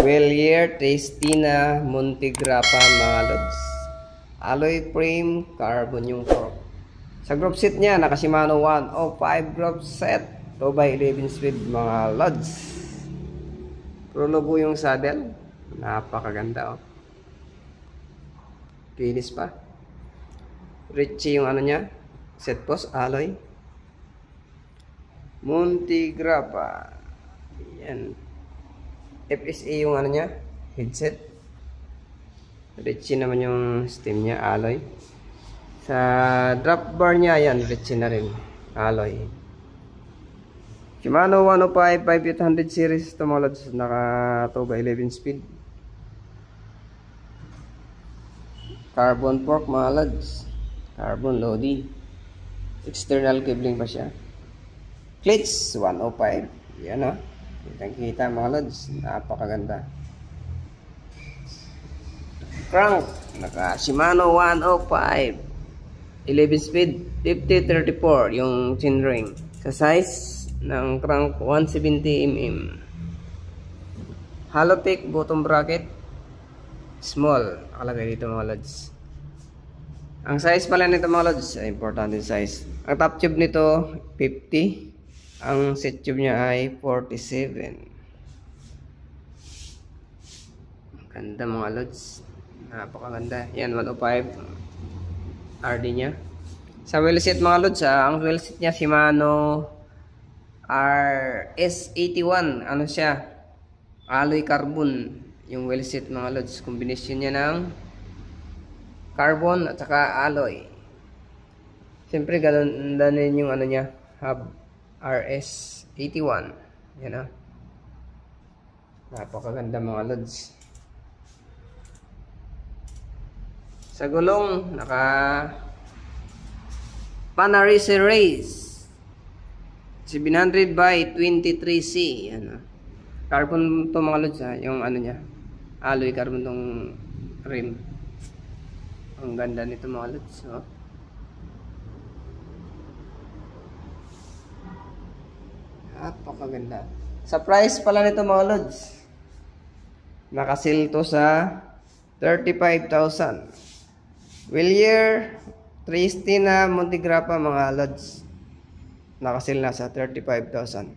Wellier Testina Montigrappa mga lods. Alloy frame, carbon yung fork. Sa group set niya, naka Shimano 105 group set. 2x11 speed mga lods. Prologo yung saddle. Napakaganda oh. Kinis pa. Richie yung ano niya. Set post, alloy. Montigrappa. Yan. FSA yung ano niya, headset. Richie naman yung stem niya, alloy. Sa drop bar niya, yan, Richie na rin, alloy. Shimano 105 5800 series ito mga lods, naka 2x11 speed. Carbon fork mga lods, carbon Lodi. External cabling pa siya. Clutch 105, yan o. Kita mga lods, napakaganda. Crank, naka Shimano 105 11 speed 50-34 yung chain ring. Sa size ng crank 170mm. Halotech bottom bracket small, nakalagay dito mga lods. Ang size pala nito mga lods, importante yung size. Ang top tube nito 50. Ang set tube niya ay 47. Ganda mga lods. Napakaganda. Yan, 105 RD niya. Sa wheel set mga lods, ang wheel set niya Shimano RS81. Ano siya? Alloy carbon. Yung wheel set mga lods. Combination niya ng carbon at saka alloy. Siyempre, ganda din yung ano niya. Hub. RS81. Yan o. Napakaganda mga lods. Sa gulong, naka Panarese Race 700 by 23C. Yan o. Carbon to mga lods ha. Yung ano niya. Alloy carbon tong rim. Ang ganda nito mga lods. Oh. Napakaganda. Sa price pala nito mga lods, nakasil to sa 35,000. Wellier Testina Montigrappa mga lods, nakasil na sa 35,000.